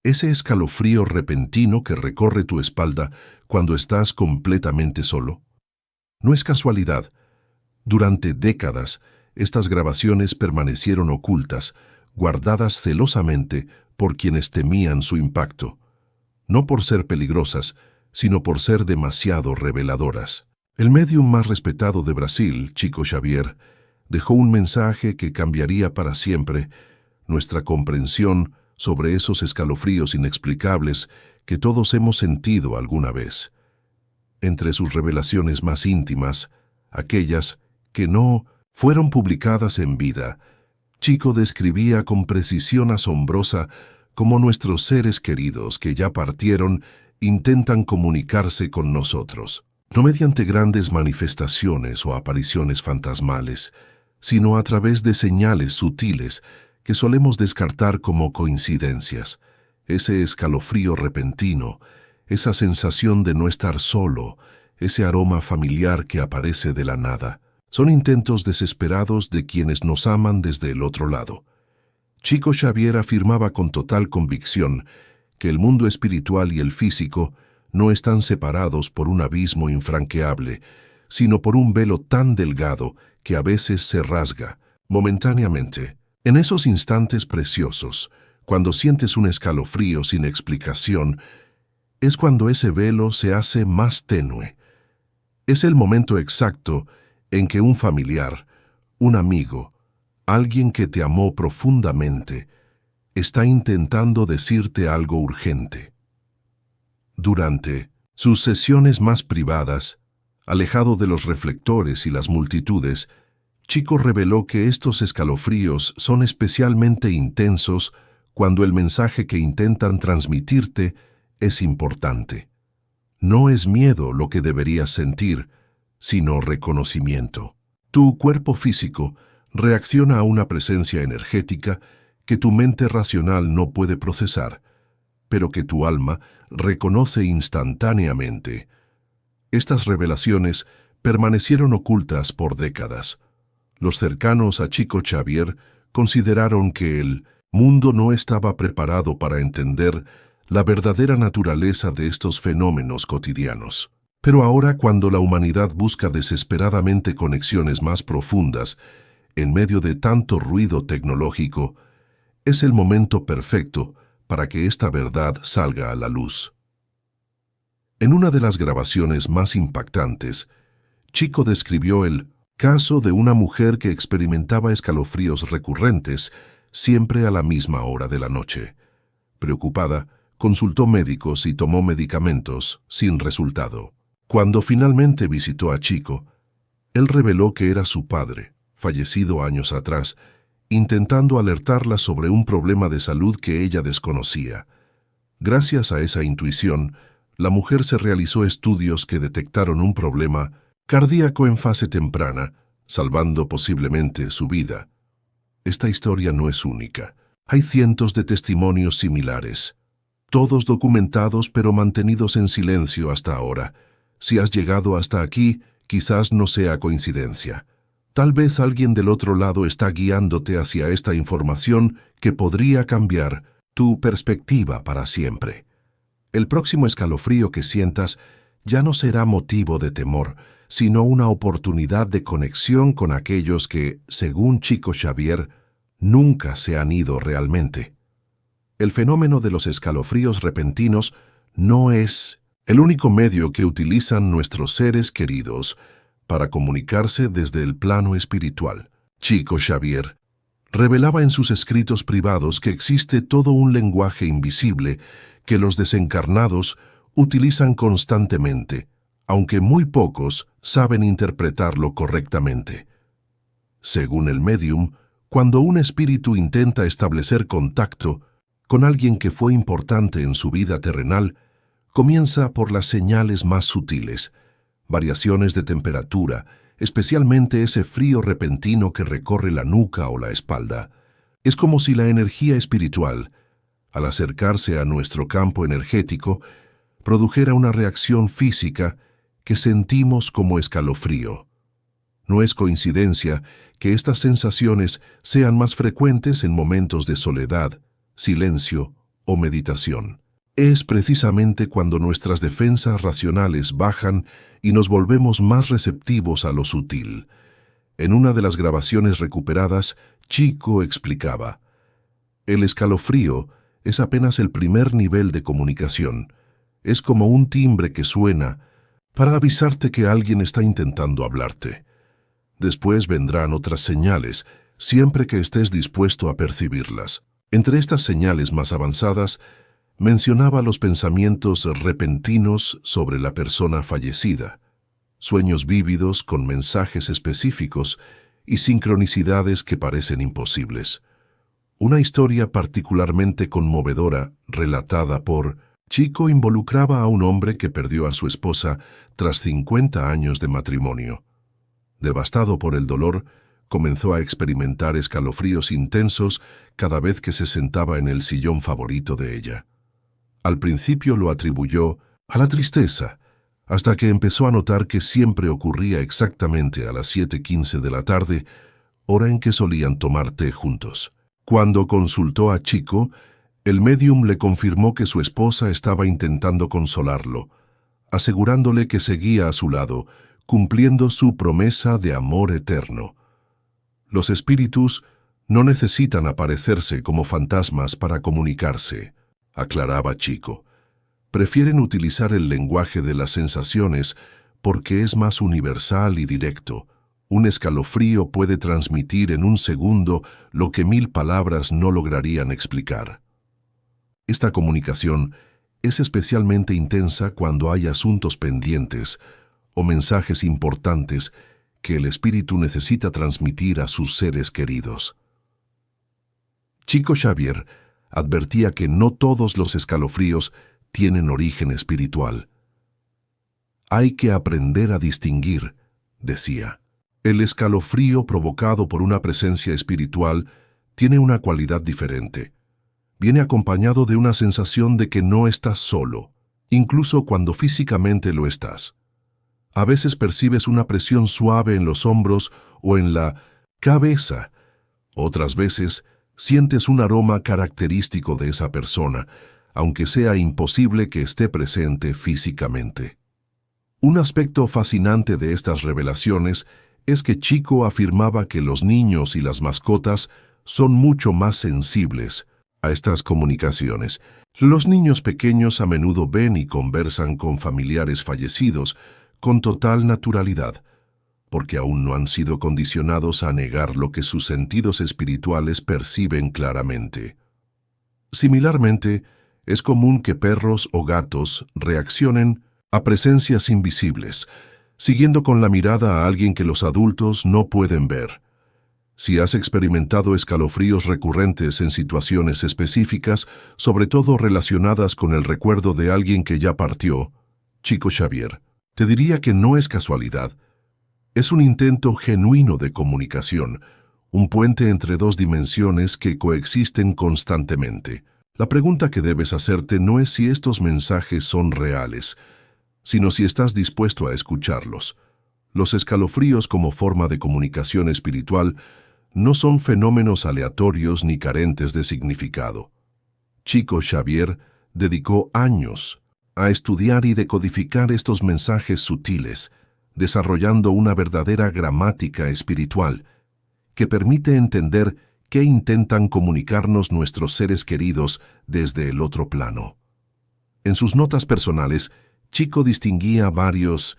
Ese escalofrío repentino que recorre tu espalda cuando estás completamente solo. No es casualidad. Durante décadas, estas grabaciones permanecieron ocultas, guardadas celosamente por quienes temían su impacto, no por ser peligrosas, sino por ser demasiado reveladoras. El médium más respetado de Brasil, Chico Xavier, dejó un mensaje que cambiaría para siempre nuestra comprensión sobre esos escalofríos inexplicables que todos hemos sentido alguna vez. Entre sus revelaciones más íntimas, aquellas que no fueron publicadas en vida, Chico describía con precisión asombrosa cómo nuestros seres queridos que ya partieron intentan comunicarse con nosotros, no mediante grandes manifestaciones o apariciones fantasmales, sino a través de señales sutiles que solemos descartar como coincidencias. Ese escalofrío repentino, esa sensación de no estar solo, ese aroma familiar que aparece de la nada, son intentos desesperados de quienes nos aman desde el otro lado. Chico Xavier afirmaba con total convicción que el mundo espiritual y el físico no están separados por un abismo infranqueable, sino por un velo tan delgado que a veces se rasga, momentáneamente. En esos instantes preciosos, cuando sientes un escalofrío sin explicación, es cuando ese velo se hace más tenue. Es el momento exacto en que un familiar, un amigo, alguien que te amó profundamente, está intentando decirte algo urgente. Durante sus sesiones más privadas, alejado de los reflectores y las multitudes, Chico reveló que estos escalofríos son especialmente intensos cuando el mensaje que intentan transmitirte es importante. No es miedo lo que deberías sentir, sino reconocimiento. Tu cuerpo físico reacciona a una presencia energética que tu mente racional no puede procesar, pero que tu alma reconoce instantáneamente. Estas revelaciones permanecieron ocultas por décadas. Los cercanos a Chico Xavier consideraron que el mundo no estaba preparado para entender la verdadera naturaleza de estos fenómenos cotidianos. Pero ahora, cuando la humanidad busca desesperadamente conexiones más profundas en medio de tanto ruido tecnológico, es el momento perfecto para que esta verdad salga a la luz. En una de las grabaciones más impactantes, Chico describió el caso de una mujer que experimentaba escalofríos recurrentes siempre a la misma hora de la noche. Preocupada, consultó médicos y tomó medicamentos sin resultado. Cuando finalmente visitó a Chico, él reveló que era su padre, fallecido años atrás, intentando alertarla sobre un problema de salud que ella desconocía. Gracias a esa intuición, la mujer se realizó estudios que detectaron un problema cardíaco en fase temprana, salvando posiblemente su vida. Esta historia no es única. Hay cientos de testimonios similares, todos documentados pero mantenidos en silencio hasta ahora. Si has llegado hasta aquí, quizás no sea coincidencia. Tal vez alguien del otro lado está guiándote hacia esta información que podría cambiar tu perspectiva para siempre. El próximo escalofrío que sientas ya no será motivo de temor, sino una oportunidad de conexión con aquellos que, según Chico Xavier, nunca se han ido realmente. El fenómeno de los escalofríos repentinos no es el único medio que utilizan nuestros seres queridos para comunicarse desde el plano espiritual. Chico Xavier revelaba en sus escritos privados que existe todo un lenguaje invisible que los desencarnados utilizan constantemente, aunque muy pocos saben interpretarlo correctamente. Según el médium, cuando un espíritu intenta establecer contacto con alguien que fue importante en su vida terrenal, comienza por las señales más sutiles, variaciones de temperatura, especialmente ese frío repentino que recorre la nuca o la espalda. Es como si la energía espiritual, al acercarse a nuestro campo energético, produjera una reacción física que sentimos como escalofrío. No es coincidencia que estas sensaciones sean más frecuentes en momentos de soledad, silencio o meditación. Es precisamente cuando nuestras defensas racionales bajan y nos volvemos más receptivos a lo sutil. En una de las grabaciones recuperadas, Chico explicaba: el escalofrío es apenas el primer nivel de comunicación. Es como un timbre que suena para avisarte que alguien está intentando hablarte. Después vendrán otras señales, siempre que estés dispuesto a percibirlas. Entre estas señales más avanzadas, mencionaba los pensamientos repentinos sobre la persona fallecida, sueños vívidos con mensajes específicos y sincronicidades que parecen imposibles. Una historia particularmente conmovedora, relatada por Chico, involucraba a un hombre que perdió a su esposa tras 50 años de matrimonio. Devastado por el dolor, comenzó a experimentar escalofríos intensos cada vez que se sentaba en el sillón favorito de ella. Al principio lo atribuyó a la tristeza, hasta que empezó a notar que siempre ocurría exactamente a las 7:15 de la tarde, hora en que solían tomar té juntos. Cuando consultó a Chico, el médium le confirmó que su esposa estaba intentando consolarlo, asegurándole que seguía a su lado, cumpliendo su promesa de amor eterno. Los espíritus no necesitan aparecerse como fantasmas para comunicarse, aclaraba Chico. Prefieren utilizar el lenguaje de las sensaciones porque es más universal y directo. Un escalofrío puede transmitir en un segundo lo que 1000 palabras no lograrían explicar. Esta comunicación es especialmente intensa cuando hay asuntos pendientes o mensajes importantes que el espíritu necesita transmitir a sus seres queridos. Chico Xavier advertía que no todos los escalofríos tienen origen espiritual. Hay que aprender a distinguir, decía. El escalofrío provocado por una presencia espiritual tiene una cualidad diferente. Viene acompañado de una sensación de que no estás solo, incluso cuando físicamente lo estás. A veces percibes una presión suave en los hombros o en la cabeza. Otras veces sientes un aroma característico de esa persona, aunque sea imposible que esté presente físicamente. Un aspecto fascinante de estas revelaciones es que Chico afirmaba que los niños y las mascotas son mucho más sensibles a estas comunicaciones. Los niños pequeños a menudo ven y conversan con familiares fallecidos con total naturalidad, porque aún no han sido condicionados a negar lo que sus sentidos espirituales perciben claramente. Similarmente, es común que perros o gatos reaccionen a presencias invisibles, siguiendo con la mirada a alguien que los adultos no pueden ver. Si has experimentado escalofríos recurrentes en situaciones específicas, sobre todo relacionadas con el recuerdo de alguien que ya partió, Chico Xavier, te diría que no es casualidad. Es un intento genuino de comunicación, un puente entre dos dimensiones que coexisten constantemente. La pregunta que debes hacerte no es si estos mensajes son reales, sino si estás dispuesto a escucharlos. Los escalofríos como forma de comunicación espiritual no son fenómenos aleatorios ni carentes de significado. Chico Xavier dedicó años a estudiar y decodificar estos mensajes sutiles, desarrollando una verdadera gramática espiritual que permite entender qué intentan comunicarnos nuestros seres queridos desde el otro plano. En sus notas personales, Chico distinguía varios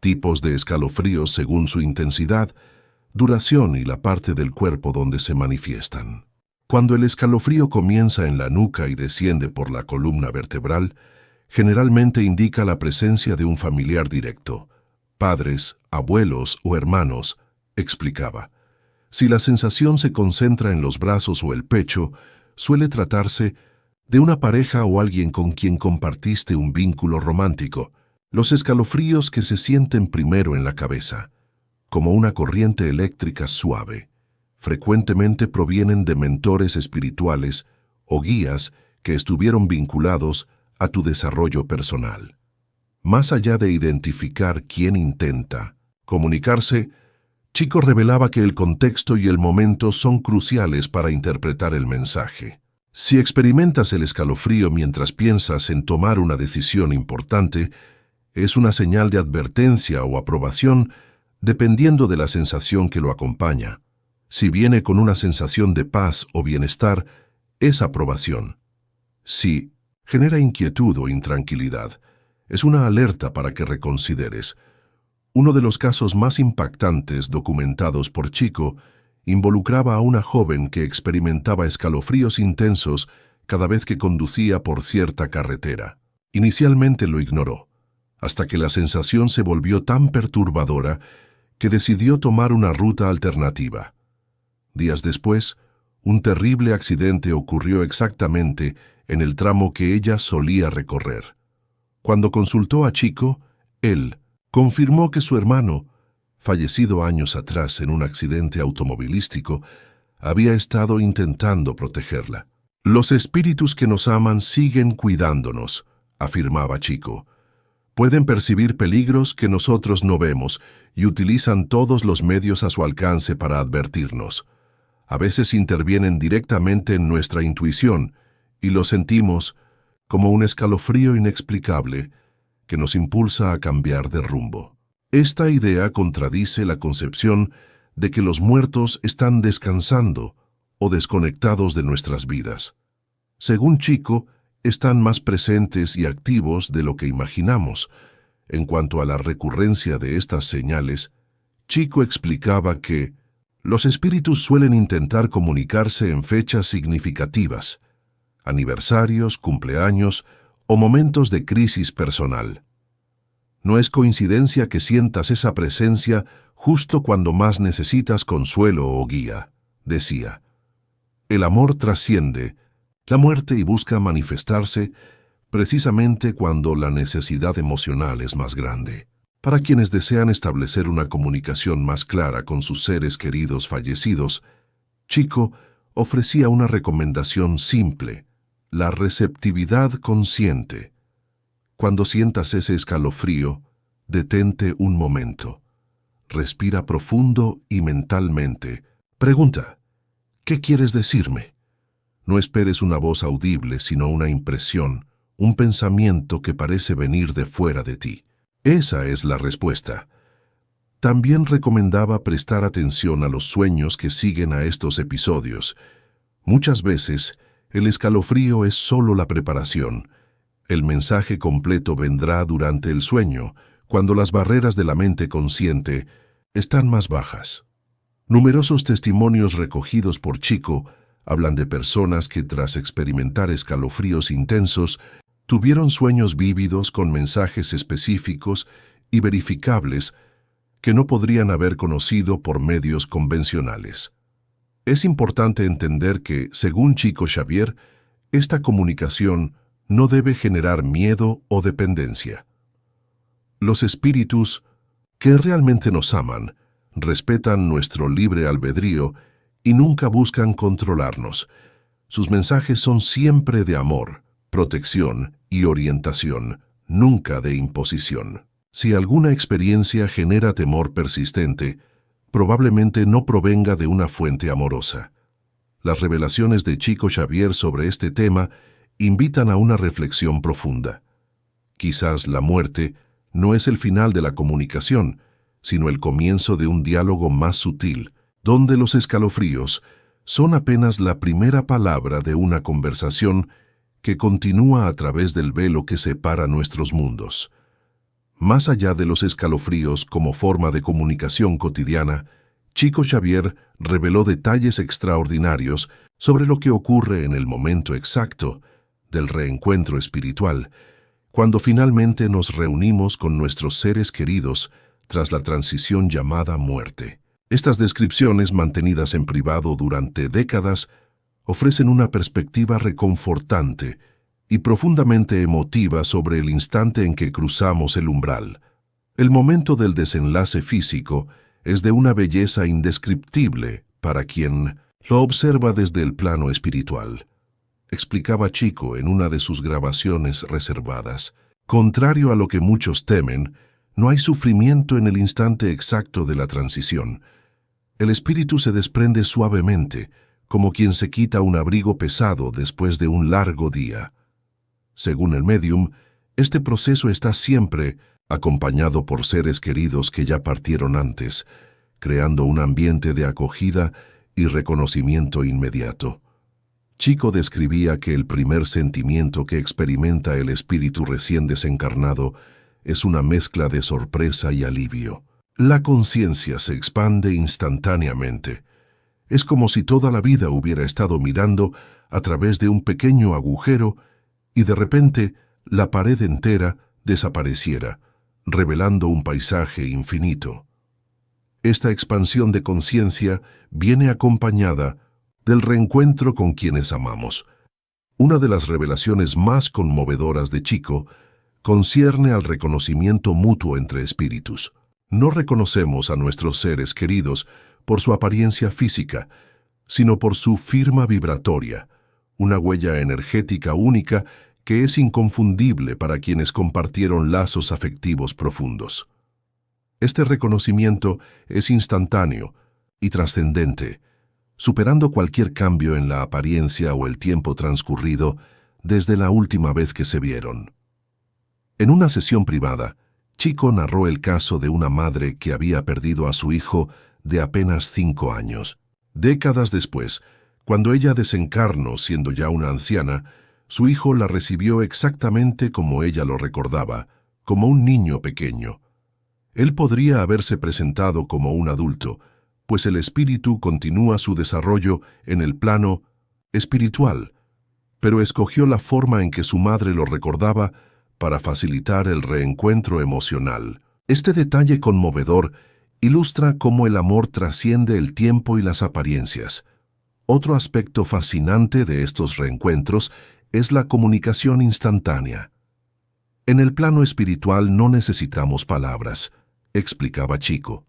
tipos de escalofríos según su intensidad, duración y la parte del cuerpo donde se manifiestan. Cuando el escalofrío comienza en la nuca y desciende por la columna vertebral, generalmente indica la presencia de un familiar directo, padres, abuelos o hermanos, explicaba. Si la sensación se concentra en los brazos o el pecho, suele tratarse de una pareja o alguien con quien compartiste un vínculo romántico. Los escalofríos que se sienten primero en la cabeza, como una corriente eléctrica suave, frecuentemente provienen de mentores espirituales o guías que estuvieron vinculados a tu desarrollo personal. Más allá de identificar quién intenta comunicarse, Chico revelaba que el contexto y el momento son cruciales para interpretar el mensaje. Si experimentas el escalofrío mientras piensas en tomar una decisión importante, es una señal de advertencia o aprobación dependiendo de la sensación que lo acompaña. Si viene con una sensación de paz o bienestar, es aprobación. Si genera inquietud o intranquilidad, es una alerta para que reconsideres. Uno de los casos más impactantes documentados por Chico involucraba a una joven que experimentaba escalofríos intensos cada vez que conducía por cierta carretera. Inicialmente lo ignoró, hasta que la sensación se volvió tan perturbadora que decidió tomar una ruta alternativa. Días después, un terrible accidente ocurrió exactamente en el tramo que ella solía recorrer. Cuando consultó a Chico, él confirmó que su hermano, fallecido años atrás en un accidente automovilístico, había estado intentando protegerla. Los espíritus que nos aman siguen cuidándonos, afirmaba Chico. Pueden percibir peligros que nosotros no vemos y utilizan todos los medios a su alcance para advertirnos. A veces intervienen directamente en nuestra intuición y lo sentimos como un escalofrío inexplicable que nos impulsa a cambiar de rumbo. Esta idea contradice la concepción de que los muertos están descansando o desconectados de nuestras vidas. Según Chico, están más presentes y activos de lo que imaginamos. En cuanto a la recurrencia de estas señales, Chico explicaba que los espíritus suelen intentar comunicarse en fechas significativas, aniversarios, cumpleaños o momentos de crisis personal. No es coincidencia que sientas esa presencia justo cuando más necesitas consuelo o guía, decía. El amor trasciende la muerte y busca manifestarse precisamente cuando la necesidad emocional es más grande. Para quienes desean establecer una comunicación más clara con sus seres queridos fallecidos, Chico ofrecía una recomendación simple: la receptividad consciente. Cuando sientas ese escalofrío, detente un momento. Respira profundo y mentalmente. Pregunta: ¿qué quieres decirme? No esperes una voz audible, sino una impresión, un pensamiento que parece venir de fuera de ti. Esa es la respuesta. También recomendaba prestar atención a los sueños que siguen a estos episodios. Muchas veces, el escalofrío es solo la preparación. El mensaje completo vendrá durante el sueño, cuando las barreras de la mente consciente están más bajas. Numerosos testimonios recogidos por Chico hablan de personas que, tras experimentar escalofríos intensos, tuvieron sueños vívidos con mensajes específicos y verificables que no podrían haber conocido por medios convencionales. Es importante entender que, según Chico Xavier, esta comunicación no debe generar miedo o dependencia. Los espíritus, que realmente nos aman, respetan nuestro libre albedrío y nunca buscan controlarnos. Sus mensajes son siempre de amor, protección y orientación, nunca de imposición. Si alguna experiencia genera temor persistente, probablemente no provenga de una fuente amorosa. Las revelaciones de Chico Xavier sobre este tema invitan a una reflexión profunda. Quizás la muerte no es el final de la comunicación, sino el comienzo de un diálogo más sutil, donde los escalofríos son apenas la primera palabra de una conversación que continúa a través del velo que separa nuestros mundos. Más allá de los escalofríos como forma de comunicación cotidiana, Chico Xavier reveló detalles extraordinarios sobre lo que ocurre en el momento exacto del reencuentro espiritual, cuando finalmente nos reunimos con nuestros seres queridos tras la transición llamada muerte. Estas descripciones, mantenidas en privado durante décadas, ofrecen una perspectiva reconfortante y profundamente emotiva sobre el instante en que cruzamos el umbral. El momento del desenlace físico es de una belleza indescriptible para quien lo observa desde el plano espiritual, explicaba Chico en una de sus grabaciones reservadas. Contrario a lo que muchos temen, no hay sufrimiento en el instante exacto de la transición. El espíritu se desprende suavemente, como quien se quita un abrigo pesado después de un largo día. Según el médium, este proceso está siempre acompañado por seres queridos que ya partieron antes, creando un ambiente de acogida y reconocimiento inmediato. Chico describía que el primer sentimiento que experimenta el espíritu recién desencarnado es una mezcla de sorpresa y alivio. La conciencia se expande instantáneamente. Es como si toda la vida hubiera estado mirando a través de un pequeño agujero y de repente la pared entera desapareciera, revelando un paisaje infinito. Esta expansión de conciencia viene acompañada del reencuentro con quienes amamos. Una de las revelaciones más conmovedoras de Chico concierne al reconocimiento mutuo entre espíritus. No reconocemos a nuestros seres queridos por su apariencia física, sino por su firma vibratoria, una huella energética única que es inconfundible para quienes compartieron lazos afectivos profundos. Este reconocimiento es instantáneo y trascendente, superando cualquier cambio en la apariencia o el tiempo transcurrido desde la última vez que se vieron. En una sesión privada, Chico narró el caso de una madre que había perdido a su hijo de apenas 5 años. Décadas después, cuando ella desencarnó siendo ya una anciana, su hijo la recibió exactamente como ella lo recordaba, como un niño pequeño. Él podría haberse presentado como un adulto, pues el espíritu continúa su desarrollo en el plano espiritual, pero escogió la forma en que su madre lo recordaba para facilitar el reencuentro emocional. Este detalle conmovedor ilustra cómo el amor trasciende el tiempo y las apariencias. Otro aspecto fascinante de estos reencuentros es la comunicación instantánea. En el plano espiritual no necesitamos palabras, explicaba Chico.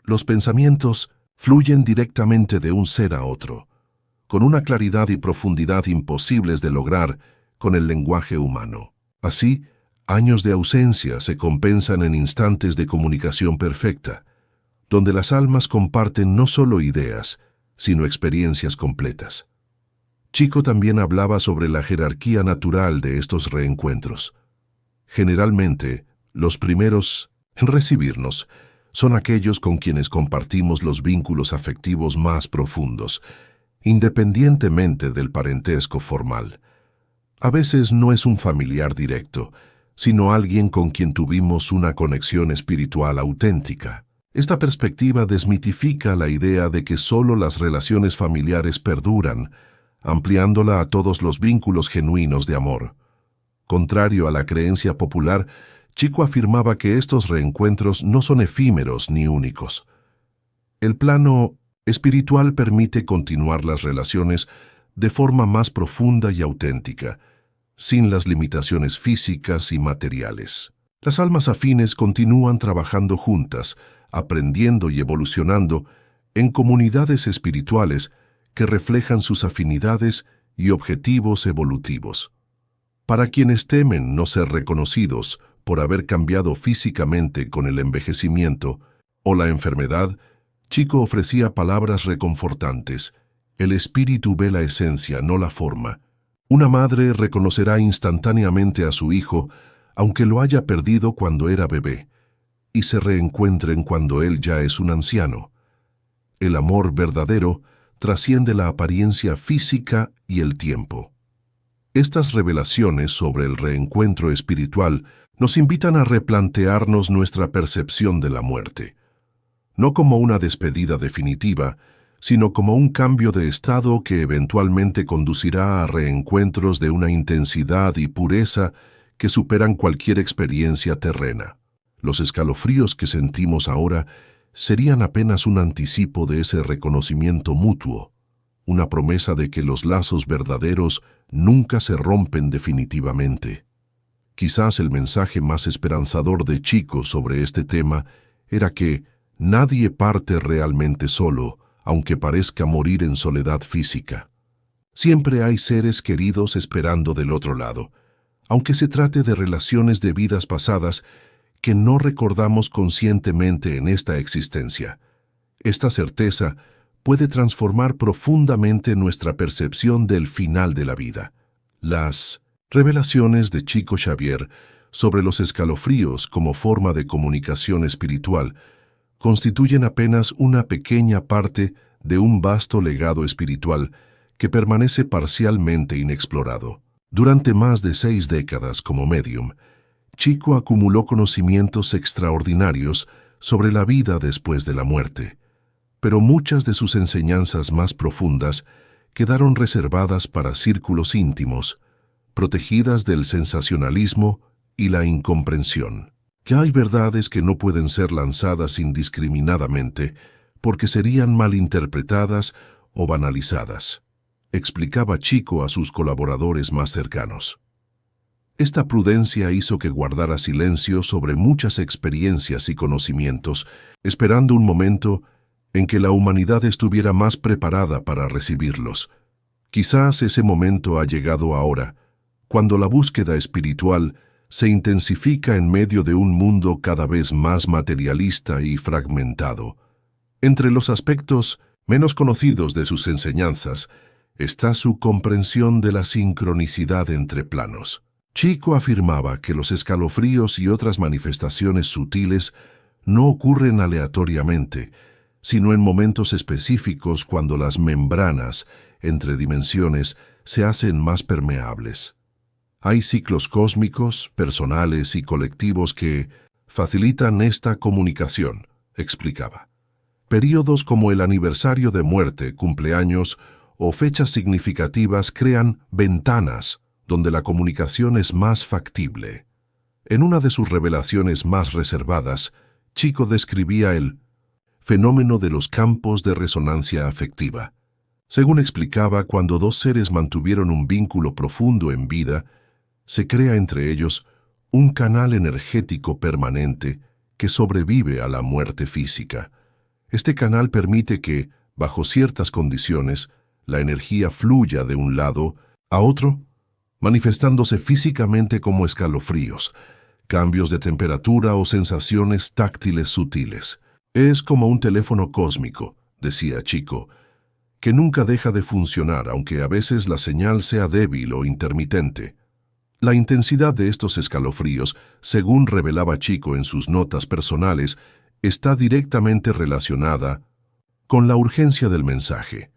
Los pensamientos fluyen directamente de un ser a otro, con una claridad y profundidad imposibles de lograr con el lenguaje humano. Así, años de ausencia se compensan en instantes de comunicación perfecta, donde las almas comparten no solo ideas, sino experiencias completas. Chico también hablaba sobre la jerarquía natural de estos reencuentros. Generalmente, los primeros en recibirnos son aquellos con quienes compartimos los vínculos afectivos más profundos, independientemente del parentesco formal. A veces no es un familiar directo, sino alguien con quien tuvimos una conexión espiritual auténtica. Esta perspectiva desmitifica la idea de que solo las relaciones familiares perduran, ampliándola a todos los vínculos genuinos de amor. Contrario a la creencia popular, Chico afirmaba que estos reencuentros no son efímeros ni únicos. El plano espiritual permite continuar las relaciones de forma más profunda y auténtica, sin las limitaciones físicas y materiales. Las almas afines continúan trabajando juntas, aprendiendo y evolucionando en comunidades espirituales que reflejan sus afinidades y objetivos evolutivos. Para quienes temen no ser reconocidos por haber cambiado físicamente con el envejecimiento o la enfermedad, Chico ofrecía palabras reconfortantes. El espíritu ve la esencia, no la forma. Una madre reconocerá instantáneamente a su hijo, aunque lo haya perdido cuando era bebé, y se reencuentren cuando él ya es un anciano. El amor verdadero trasciende la apariencia física y el tiempo. Estas revelaciones sobre el reencuentro espiritual nos invitan a replantearnos nuestra percepción de la muerte, no como una despedida definitiva, sino como un cambio de estado que eventualmente conducirá a reencuentros de una intensidad y pureza que superan cualquier experiencia terrena. Los escalofríos que sentimos ahora serían apenas un anticipo de ese reconocimiento mutuo, una promesa de que los lazos verdaderos nunca se rompen definitivamente. Quizás el mensaje más esperanzador de Chico sobre este tema era que nadie parte realmente solo, aunque parezca morir en soledad física. Siempre hay seres queridos esperando del otro lado, aunque se trate de relaciones de vidas pasadas que no recordamos conscientemente en esta existencia. Esta certeza puede transformar profundamente nuestra percepción del final de la vida. Las revelaciones de Chico Xavier sobre los escalofríos como forma de comunicación espiritual constituyen apenas una pequeña parte de un vasto legado espiritual que permanece parcialmente inexplorado. Durante más de 6 décadas como médium, Chico acumuló conocimientos extraordinarios sobre la vida después de la muerte, pero muchas de sus enseñanzas más profundas quedaron reservadas para círculos íntimos, protegidas del sensacionalismo y la incomprensión. Que hay verdades que no pueden ser lanzadas indiscriminadamente porque serían malinterpretadas o banalizadas, explicaba Chico a sus colaboradores más cercanos. Esta prudencia hizo que guardara silencio sobre muchas experiencias y conocimientos, esperando un momento en que la humanidad estuviera más preparada para recibirlos. Quizás ese momento ha llegado ahora, cuando la búsqueda espiritual se intensifica en medio de un mundo cada vez más materialista y fragmentado. Entre los aspectos menos conocidos de sus enseñanzas está su comprensión de la sincronicidad entre planos. Chico afirmaba que los escalofríos y otras manifestaciones sutiles no ocurren aleatoriamente, sino en momentos específicos cuando las membranas entre dimensiones se hacen más permeables. Hay ciclos cósmicos, personales y colectivos que facilitan esta comunicación, explicaba. Períodos como el aniversario de muerte, cumpleaños o fechas significativas crean ventanas donde la comunicación es más factible. En una de sus revelaciones más reservadas, Chico describía el fenómeno de los campos de resonancia afectiva. Según explicaba, cuando dos seres mantuvieron un vínculo profundo en vida, se crea entre ellos un canal energético permanente que sobrevive a la muerte física. Este canal permite que, bajo ciertas condiciones, la energía fluya de un lado a otro, manifestándose físicamente como escalofríos, cambios de temperatura o sensaciones táctiles sutiles. Es como un teléfono cósmico, decía Chico, que nunca deja de funcionar, aunque a veces la señal sea débil o intermitente. La intensidad de estos escalofríos, según revelaba Chico en sus notas personales, está directamente relacionada con la urgencia del mensaje.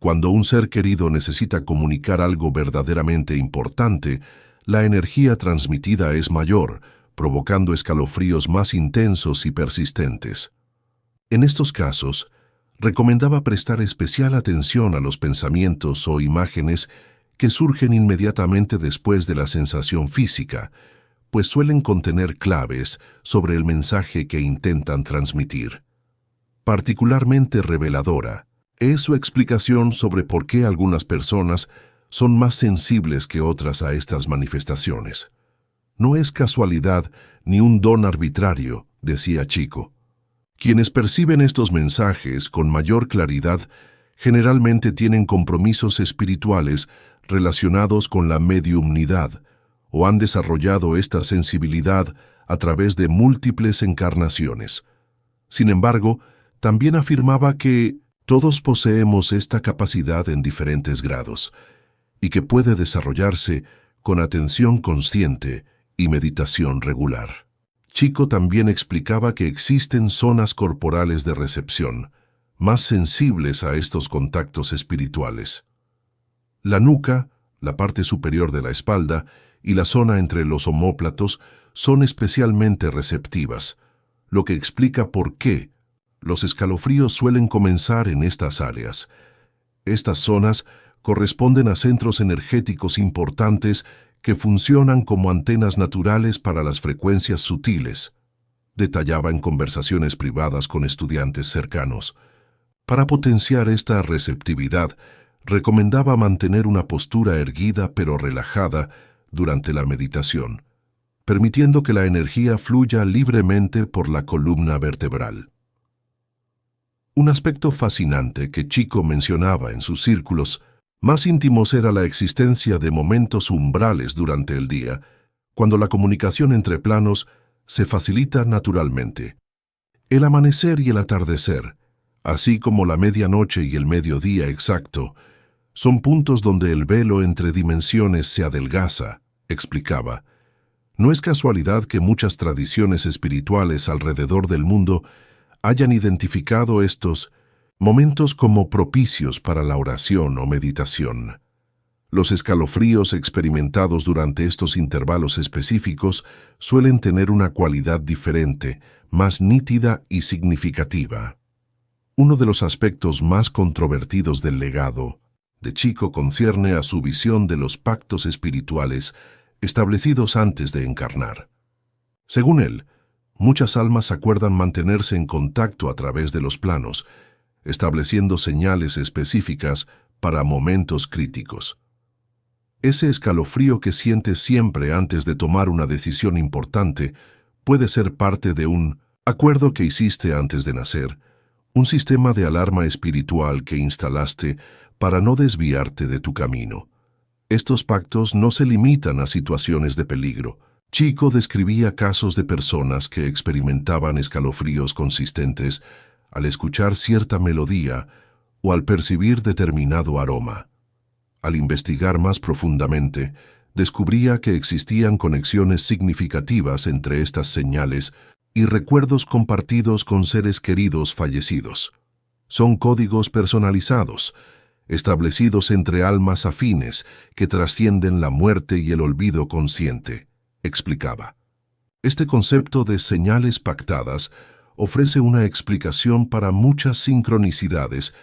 Cuando un ser querido necesita comunicar algo verdaderamente importante, la energía transmitida es mayor, provocando escalofríos más intensos y persistentes. En estos casos, recomendaba prestar especial atención a los pensamientos o imágenes que surgen inmediatamente después de la sensación física, pues suelen contener claves sobre el mensaje que intentan transmitir. Particularmente reveladora es su explicación sobre por qué algunas personas son más sensibles que otras a estas manifestaciones. No es casualidad ni un don arbitrario, decía Chico. Quienes perciben estos mensajes con mayor claridad generalmente tienen compromisos espirituales relacionados con la mediumnidad o han desarrollado esta sensibilidad a través de múltiples encarnaciones. Sin embargo, también afirmaba que todos poseemos esta capacidad en diferentes grados y que puede desarrollarse con atención consciente y meditación regular. Chico también explicaba que existen zonas corporales de recepción, más sensibles a estos contactos espirituales. La nuca, la parte superior de la espalda y la zona entre los omóplatos son especialmente receptivas, lo que explica por qué los escalofríos suelen comenzar en estas áreas. Estas zonas corresponden a centros energéticos importantes que funcionan como antenas naturales para las frecuencias sutiles, detallaba en conversaciones privadas con estudiantes cercanos. Para potenciar esta receptividad, recomendaba mantener una postura erguida pero relajada durante la meditación, permitiendo que la energía fluya libremente por la columna vertebral. Un aspecto fascinante que Chico mencionaba en sus círculos más íntimos era la existencia de momentos umbrales durante el día, cuando la comunicación entre planos se facilita naturalmente. El amanecer y el atardecer, así como la medianoche y el mediodía exacto, son puntos donde el velo entre dimensiones se adelgaza, explicaba. No es casualidad que muchas tradiciones espirituales alrededor del mundo hayan identificado estos momentos como propicios para la oración o meditación. Los escalofríos experimentados durante estos intervalos específicos suelen tener una cualidad diferente, más nítida y significativa. Uno de los aspectos más controvertidos del legado de Chico concierne a su visión de los pactos espirituales establecidos antes de encarnar. Según él, muchas almas acuerdan mantenerse en contacto a través de los planos, estableciendo señales específicas para momentos críticos. Ese escalofrío que sientes siempre antes de tomar una decisión importante puede ser parte de un acuerdo que hiciste antes de nacer, un sistema de alarma espiritual que instalaste para no desviarte de tu camino. Estos pactos no se limitan a situaciones de peligro. Chico describía casos de personas que experimentaban escalofríos consistentes al escuchar cierta melodía o al percibir determinado aroma. Al investigar más profundamente, descubría que existían conexiones significativas entre estas señales y recuerdos compartidos con seres queridos fallecidos. Son códigos personalizados, establecidos entre almas afines que trascienden la muerte y el olvido consciente, explicaba. Este concepto de señales pactadas ofrece una explicación para muchas sincronicidades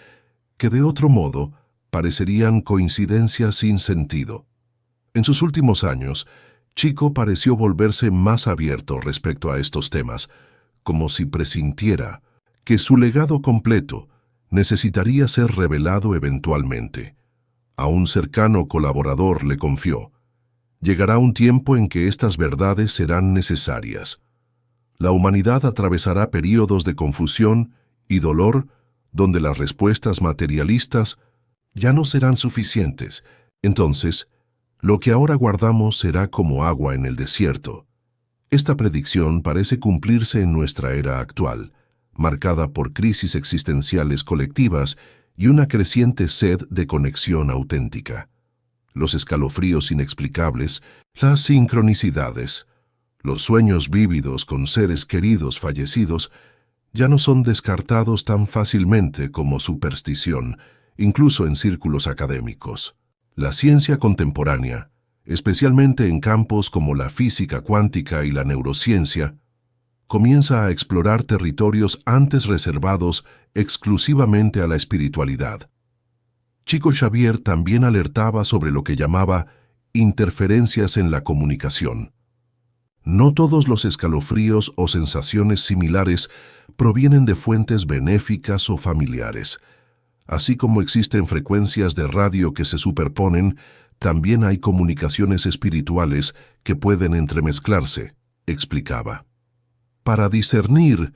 que de otro modo parecerían coincidencias sin sentido. En sus últimos años, Chico pareció volverse más abierto respecto a estos temas, como si presintiera que su legado completo necesitaría ser revelado eventualmente. A un cercano colaborador le confió: llegará un tiempo en que estas verdades serán necesarias. La humanidad atravesará períodos de confusión y dolor donde las respuestas materialistas ya no serán suficientes. Entonces, lo que ahora guardamos será como agua en el desierto. Esta predicción parece cumplirse en nuestra era actual, marcada por crisis existenciales colectivas y una creciente sed de conexión auténtica. Los escalofríos inexplicables, las sincronicidades, los sueños vívidos con seres queridos fallecidos, ya no son descartados tan fácilmente como superstición, incluso en círculos académicos. La ciencia contemporánea, especialmente en campos como la física cuántica y la neurociencia, comienza a explorar territorios antes reservados exclusivamente a la espiritualidad. Chico Xavier también alertaba sobre lo que llamaba interferencias en la comunicación. No todos los escalofríos o sensaciones similares provienen de fuentes benéficas o familiares. Así como existen frecuencias de radio que se superponen, también hay comunicaciones espirituales que pueden entremezclarse, explicaba. Para discernir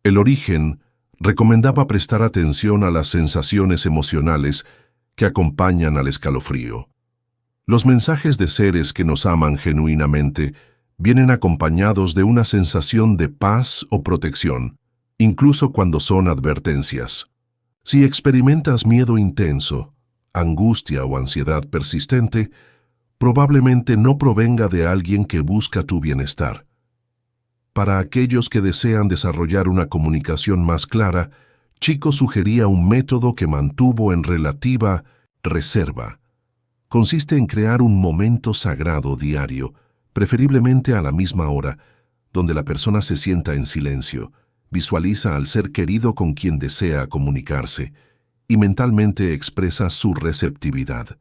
el origen, recomendaba prestar atención a las sensaciones emocionales que acompañan al escalofrío. Los mensajes de seres que nos aman genuinamente vienen acompañados de una sensación de paz o protección, incluso cuando son advertencias. Si experimentas miedo intenso, angustia o ansiedad persistente, probablemente no provenga de alguien que busca tu bienestar. Para aquellos que desean desarrollar una comunicación más clara, Chico sugería un método que mantuvo en relativa reserva. Consiste en crear un momento sagrado diario, preferiblemente a la misma hora, donde la persona se sienta en silencio, visualiza al ser querido con quien desea comunicarse y mentalmente expresa su receptividad.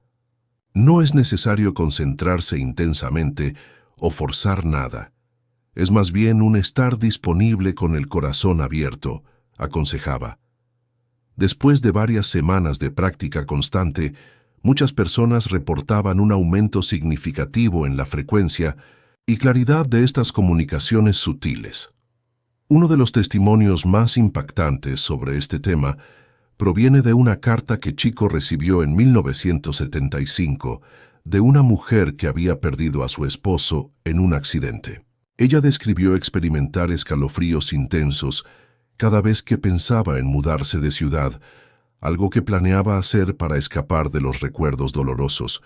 No es necesario concentrarse intensamente o forzar nada. Es más bien un estar disponible con el corazón abierto, aconsejaba. Después de varias semanas de práctica constante, muchas personas reportaban un aumento significativo en la frecuencia y claridad de estas comunicaciones sutiles. Uno de los testimonios más impactantes sobre este tema proviene de una carta que Chico recibió en 1975 de una mujer que había perdido a su esposo en un accidente. Ella describió experimentar escalofríos intensos cada vez que pensaba en mudarse de ciudad, algo que planeaba hacer para escapar de los recuerdos dolorosos.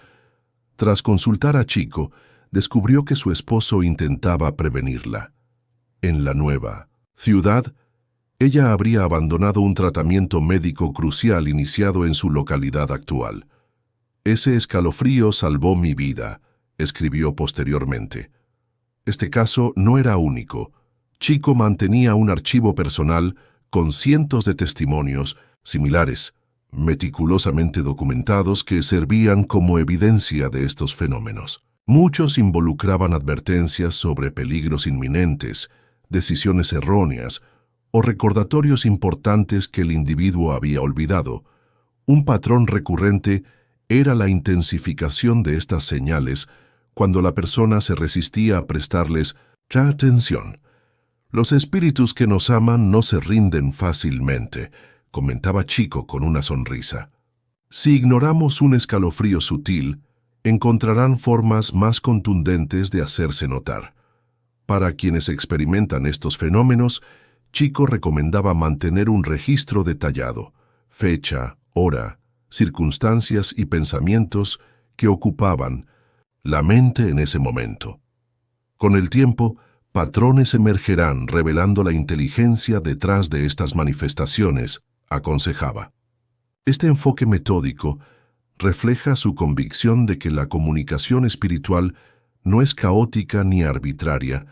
Tras consultar a Chico, descubrió que su esposo intentaba prevenirla. En la nueva ciudad, ella habría abandonado un tratamiento médico crucial iniciado en su localidad actual. «Ese escalofrío salvó mi vida», escribió posteriormente. Este caso no era único. Chico mantenía un archivo personal con cientos de testimonios similares, meticulosamente documentados, que servían como evidencia de estos fenómenos. Muchos involucraban advertencias sobre peligros inminentes, decisiones erróneas o recordatorios importantes que el individuo había olvidado. Un patrón recurrente era la intensificación de estas señales cuando la persona se resistía a prestarles ya atención. «Los espíritus que nos aman no se rinden fácilmente», comentaba Chico con una sonrisa. «Si ignoramos un escalofrío sutil, encontrarán formas más contundentes de hacerse notar». Para quienes experimentan estos fenómenos, Chico recomendaba mantener un registro detallado: fecha, hora, circunstancias y pensamientos que ocupaban la mente en ese momento. Con el tiempo, patrones emergerán revelando la inteligencia detrás de estas manifestaciones, aconsejaba. Este enfoque metódico refleja su convicción de que la comunicación espiritual no es caótica ni arbitraria,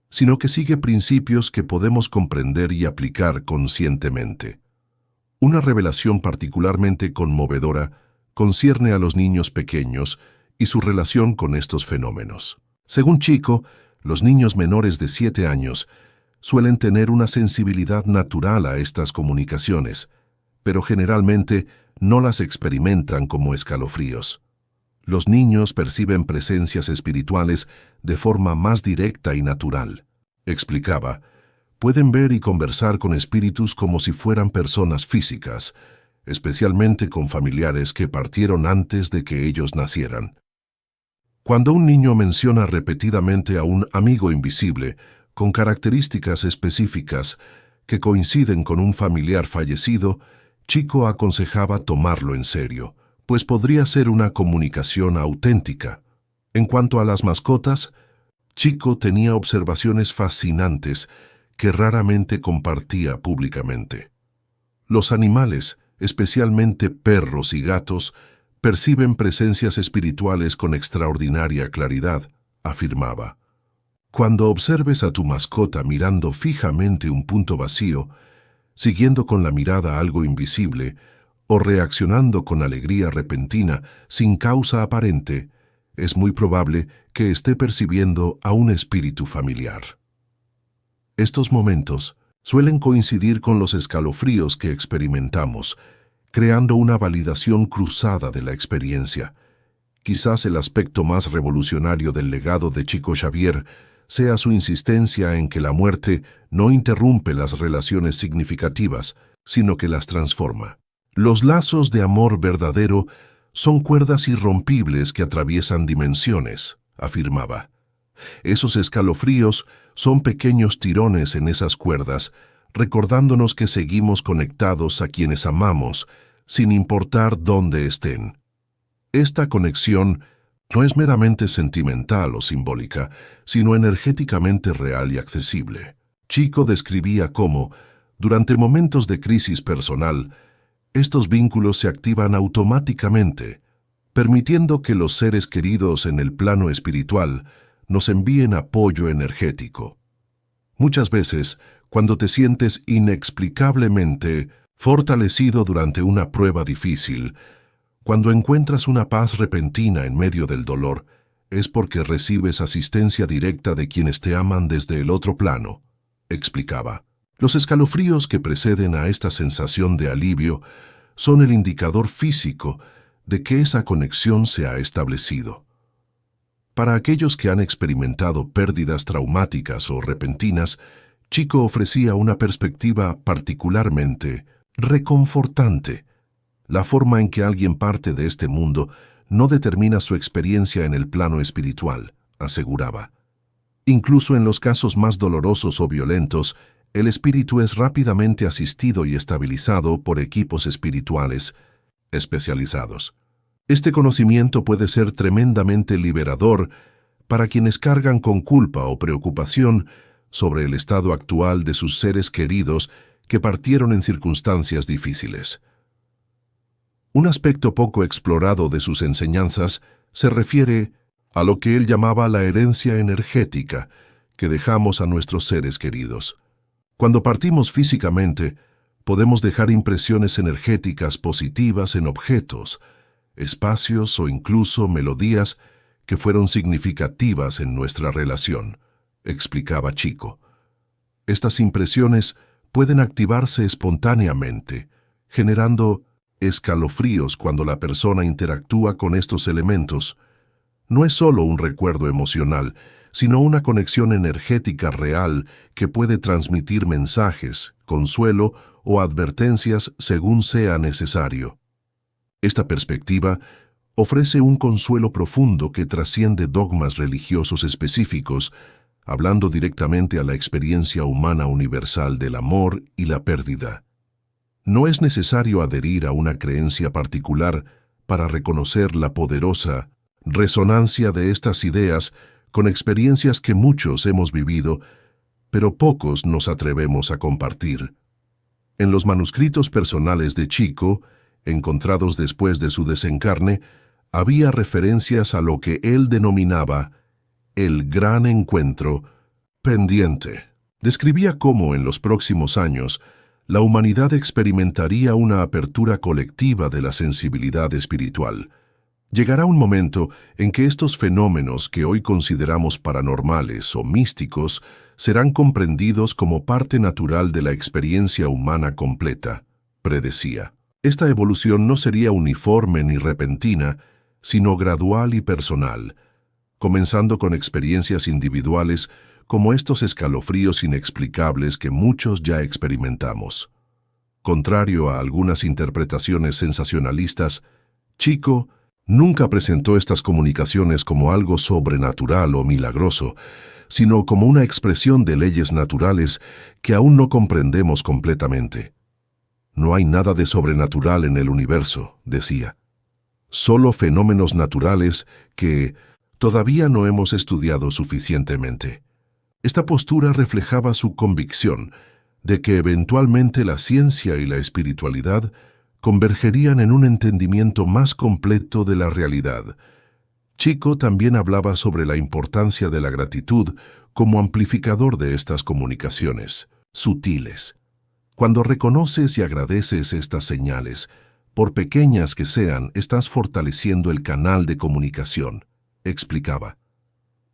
sino que sigue principios que podemos comprender y aplicar conscientemente. Una revelación particularmente conmovedora concierne a los niños pequeños y su relación con estos fenómenos. Según Chico, los niños menores de 7 años suelen tener una sensibilidad natural a estas comunicaciones, pero generalmente no las experimentan como escalofríos. Los niños perciben presencias espirituales de forma más directa y natural. Explicaba: pueden ver y conversar con espíritus como si fueran personas físicas, especialmente con familiares que partieron antes de que ellos nacieran. Cuando un niño menciona repetidamente a un amigo invisible con características específicas que coinciden con un familiar fallecido, Chico aconsejaba tomarlo en serio, pues podría ser una comunicación auténtica. En cuanto a las mascotas, Chico tenía observaciones fascinantes que raramente compartía públicamente. Los animales, especialmente perros y gatos, perciben presencias espirituales con extraordinaria claridad, afirmaba. Cuando observes a tu mascota mirando fijamente un punto vacío, siguiendo con la mirada algo invisible, o reaccionando con alegría repentina sin causa aparente, es muy probable que esté percibiendo a un espíritu familiar. Estos momentos suelen coincidir con los escalofríos que experimentamos, creando una validación cruzada de la experiencia. Quizás el aspecto más revolucionario del legado de Chico Xavier sea su insistencia en que la muerte no interrumpe las relaciones significativas, sino que las transforma. Los lazos de amor verdadero son cuerdas irrompibles que atraviesan dimensiones, afirmaba. Esos escalofríos son pequeños tirones en esas cuerdas, recordándonos que seguimos conectados a quienes amamos, sin importar dónde estén. Esta conexión no es meramente sentimental o simbólica, sino energéticamente real y accesible. Chico describía cómo, durante momentos de crisis personal, estos vínculos se activan automáticamente, permitiendo que los seres queridos en el plano espiritual nos envíen apoyo energético. Muchas veces, cuando te sientes inexplicablemente fortalecido durante una prueba difícil, cuando encuentras una paz repentina en medio del dolor, es porque recibes asistencia directa de quienes te aman desde el otro plano, explicaba. Los escalofríos que preceden a esta sensación de alivio son el indicador físico de que esa conexión se ha establecido. Para aquellos que han experimentado pérdidas traumáticas o repentinas, Chico ofrecía una perspectiva particularmente reconfortante. La forma en que alguien parte de este mundo no determina su experiencia en el plano espiritual, aseguraba. Incluso en los casos más dolorosos o violentos, el espíritu es rápidamente asistido y estabilizado por equipos espirituales especializados. Este conocimiento puede ser tremendamente liberador para quienes cargan con culpa o preocupación sobre el estado actual de sus seres queridos que partieron en circunstancias difíciles. Un aspecto poco explorado de sus enseñanzas se refiere a lo que él llamaba la herencia energética que dejamos a nuestros seres queridos. Cuando partimos físicamente, podemos dejar impresiones energéticas positivas en objetos, espacios o incluso melodías que fueron significativas en nuestra relación, explicaba Chico. Estas impresiones pueden activarse espontáneamente, generando escalofríos cuando la persona interactúa con estos elementos. No es solo un recuerdo emocional, sino una conexión energética real que puede transmitir mensajes, consuelo o advertencias según sea necesario. Esta perspectiva ofrece un consuelo profundo que trasciende dogmas religiosos específicos, hablando directamente a la experiencia humana universal del amor y la pérdida. No es necesario adherir a una creencia particular para reconocer la poderosa resonancia de estas ideas con experiencias que muchos hemos vivido, pero pocos nos atrevemos a compartir. En los manuscritos personales de Chico, encontrados después de su desencarne, había referencias a lo que él denominaba el gran encuentro pendiente. Describía cómo en los próximos años la humanidad experimentaría una apertura colectiva de la sensibilidad espiritual. Llegará un momento en que estos fenómenos que hoy consideramos paranormales o místicos serán comprendidos como parte natural de la experiencia humana completa, predecía. Esta evolución no sería uniforme ni repentina, sino gradual y personal, comenzando con experiencias individuales como estos escalofríos inexplicables que muchos ya experimentamos. Contrario a algunas interpretaciones sensacionalistas, Chico nunca presentó estas comunicaciones como algo sobrenatural o milagroso, sino como una expresión de leyes naturales que aún no comprendemos completamente. No hay nada de sobrenatural en el universo, decía. Solo fenómenos naturales que todavía no hemos estudiado suficientemente. Esta postura reflejaba su convicción de que eventualmente la ciencia y la espiritualidad convergerían en un entendimiento más completo de la realidad. Chico también hablaba sobre la importancia de la gratitud como amplificador de estas comunicaciones sutiles. Cuando reconoces y agradeces estas señales, por pequeñas que sean, estás fortaleciendo el canal de comunicación, explicaba.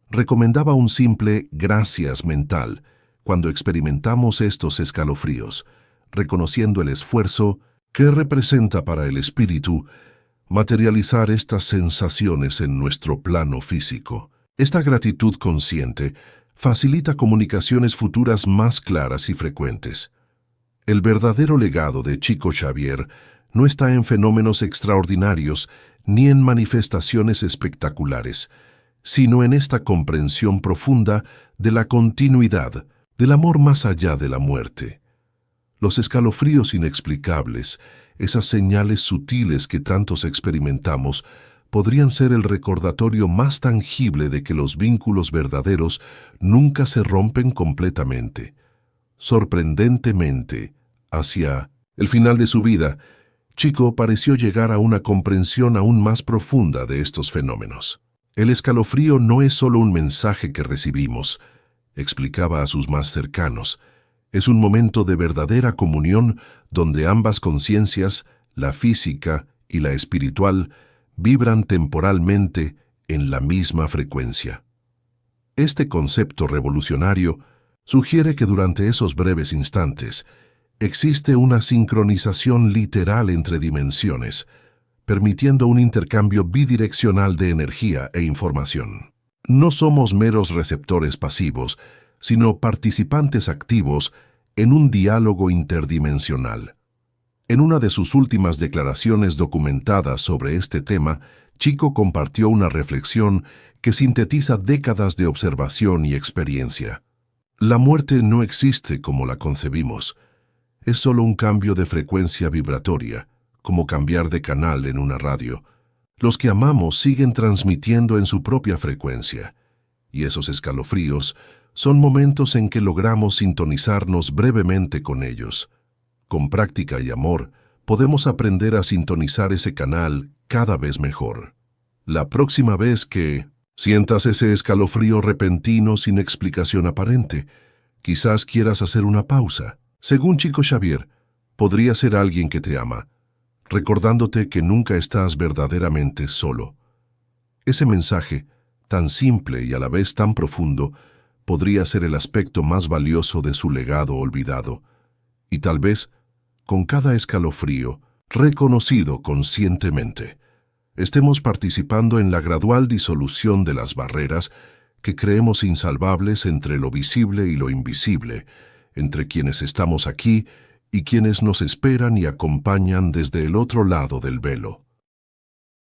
Recomendaba un simple gracias mental cuando experimentamos estos escalofríos, reconociendo el esfuerzo que representa para el espíritu materializar estas sensaciones en nuestro plano físico. Esta gratitud consciente facilita comunicaciones futuras más claras y frecuentes. El verdadero legado de Chico Xavier no está en fenómenos extraordinarios ni en manifestaciones espectaculares, sino en esta comprensión profunda de la continuidad del amor más allá de la muerte. Los escalofríos inexplicables, esas señales sutiles que tantos experimentamos, podrían ser el recordatorio más tangible de que los vínculos verdaderos nunca se rompen completamente. Sorprendentemente, hacia el final de su vida, Chico pareció llegar a una comprensión aún más profunda de estos fenómenos. El escalofrío no es solo un mensaje que recibimos, explicaba a sus más cercanos. Es un momento de verdadera comunión donde ambas conciencias, la física y la espiritual, vibran temporalmente en la misma frecuencia. Este concepto revolucionario sugiere que durante esos breves instantes existe una sincronización literal entre dimensiones, permitiendo un intercambio bidireccional de energía e información. No somos meros receptores pasivos, sino participantes activos en un diálogo interdimensional. En una de sus últimas declaraciones documentadas sobre este tema, Chico compartió una reflexión que sintetiza décadas de observación y experiencia. La muerte no existe como la concebimos. Es solo un cambio de frecuencia vibratoria, como cambiar de canal en una radio. Los que amamos siguen transmitiendo en su propia frecuencia, y esos escalofríos son momentos en que logramos sintonizarnos brevemente con ellos. Con práctica y amor, podemos aprender a sintonizar ese canal cada vez mejor. La próxima vez que sientas ese escalofrío repentino sin explicación aparente, quizás quieras hacer una pausa. Según Chico Xavier, podría ser alguien que te ama, recordándote que nunca estás verdaderamente solo. Ese mensaje, tan simple y a la vez tan profundo, podría ser el aspecto más valioso de su legado olvidado, y tal vez, con cada escalofrío, reconocido conscientemente, estemos participando en la gradual disolución de las barreras que creemos insalvables entre lo visible y lo invisible, entre quienes estamos aquí y quienes nos esperan y acompañan desde el otro lado del velo.